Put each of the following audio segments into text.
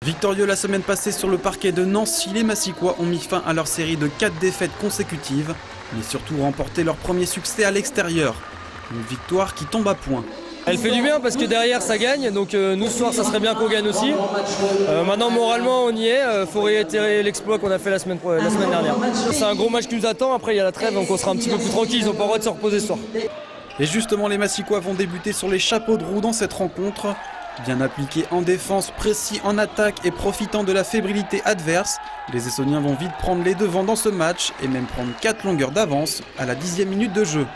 Victorieux la semaine passée sur le parquet de Nancy, les Massicois ont mis fin à leur série de 4 défaites consécutives, mais surtout remporté leur premier succès à l'extérieur. Une victoire qui tombe à point. Elle fait du bien parce que derrière ça gagne, donc nous ce soir ça serait bien qu'on gagne aussi. Maintenant moralement on y est, il faut réitérer l'exploit qu'on a fait la semaine dernière. C'est un gros match qui nous attend, après il y a la trêve donc on sera un petit peu plus tranquille, ils n'ont pas le droit de se reposer ce soir. Et justement les Massicois vont débuter sur les chapeaux de roue dans cette rencontre. Bien appliqués en défense, précis en attaque et profitant de la fébrilité adverse, les Essonniens vont vite prendre les devants dans ce match et même prendre 4 longueurs d'avance à la 10e minute de jeu.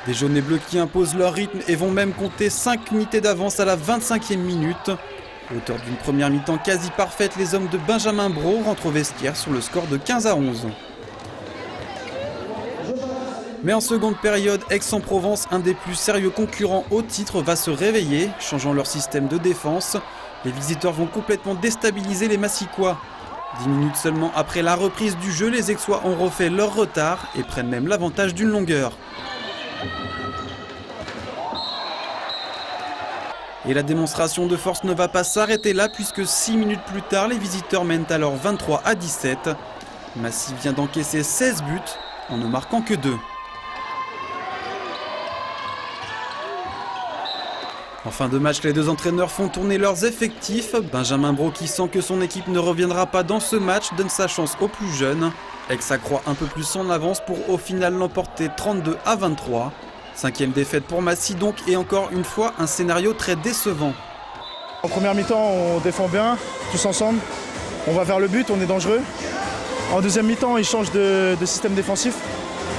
Des jaunes et bleus qui imposent leur rythme et vont même compter 5 unités d'avance à la 25e minute. Auteur d'une première mi-temps quasi parfaite, les hommes de Benjamin Brault rentrent au vestiaire sur le score de 15-11. Mais en seconde période, Aix-en-Provence, un des plus sérieux concurrents au titre, va se réveiller, changeant leur système de défense. Les visiteurs vont complètement déstabiliser les Massicois. 10 minutes seulement après la reprise du jeu, les Aixois ont refait leur retard et prennent même l'avantage d'une longueur. Et la démonstration de force ne va pas s'arrêter là puisque 6 minutes plus tard, les visiteurs mènent alors 23-17. Massy vient d'encaisser 16 buts en ne marquant que 2. En fin de match, les deux entraîneurs font tourner leurs effectifs. Benjamin Brault, qui sent que son équipe ne reviendra pas dans ce match, donne sa chance aux plus jeunes. Aix accroît un peu plus en avance pour au final l'emporter 32-23. 5e défaite pour Massy donc, et encore une fois un scénario très décevant. En première mi-temps, on défend bien, tous ensemble. On va vers le but, on est dangereux. En deuxième mi-temps, ils changent de système défensif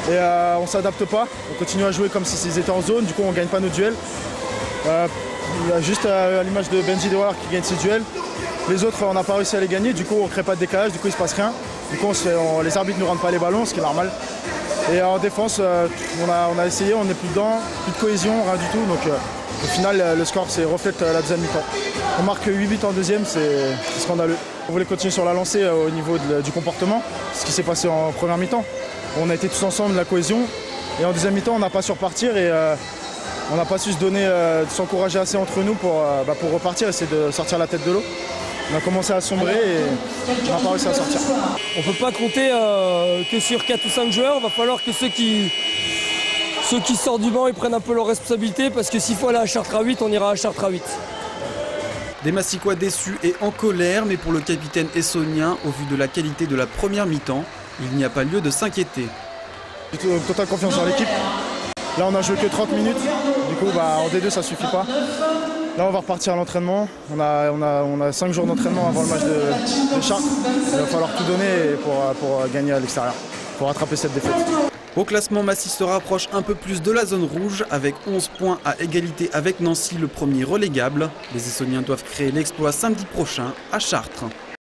et on ne s'adapte pas. On continue à jouer comme s'ils étaient en zone, du coup on ne gagne pas nos duels. Juste à l'image de Benji Dewar qui gagne ses duels. Les autres, on n'a pas réussi à les gagner, du coup on ne crée pas de décalage, du coup il ne se passe rien. Du coup les arbitres ne nous rendent pas les ballons, ce qui est normal. Et en défense, on a essayé, on n'est plus dedans, plus de cohésion, rien du tout. Donc au final, le score reflète la deuxième mi-temps. On marque 8 buts en deuxième, c'est scandaleux. On voulait continuer sur la lancée au niveau du comportement, ce qui s'est passé en première mi-temps. On a été tous ensemble, la cohésion. Et en deuxième mi-temps, on n'a pas su repartir et on n'a pas su s'encourager assez entre nous pour repartir, essayer de sortir la tête de l'eau. On a commencé à sombrer et on n'a pas réussi à sortir. On ne peut pas compter que sur 4 ou 5 joueurs, il va falloir que ceux qui sortent du banc ils prennent un peu leurs responsabilités parce que s'il faut aller à Chartres à 8, on ira à Chartres à 8. Des Massicois déçus et en colère, mais pour le capitaine essonnien, au vu de la qualité de la première mi-temps, il n'y a pas lieu de s'inquiéter. J'ai totale confiance dans l'équipe. Là on a joué que 30 minutes, du coup en D2 ça suffit pas. Là on va repartir à l'entraînement, on a 5 jours d'entraînement avant le match de Chartres. Il va falloir tout donner pour gagner à l'extérieur, pour rattraper cette défaite. Au classement, Massy se rapproche un peu plus de la zone rouge avec 11 points à égalité avec Nancy, le premier relégable. Les Essonniens doivent créer l'exploit samedi prochain à Chartres.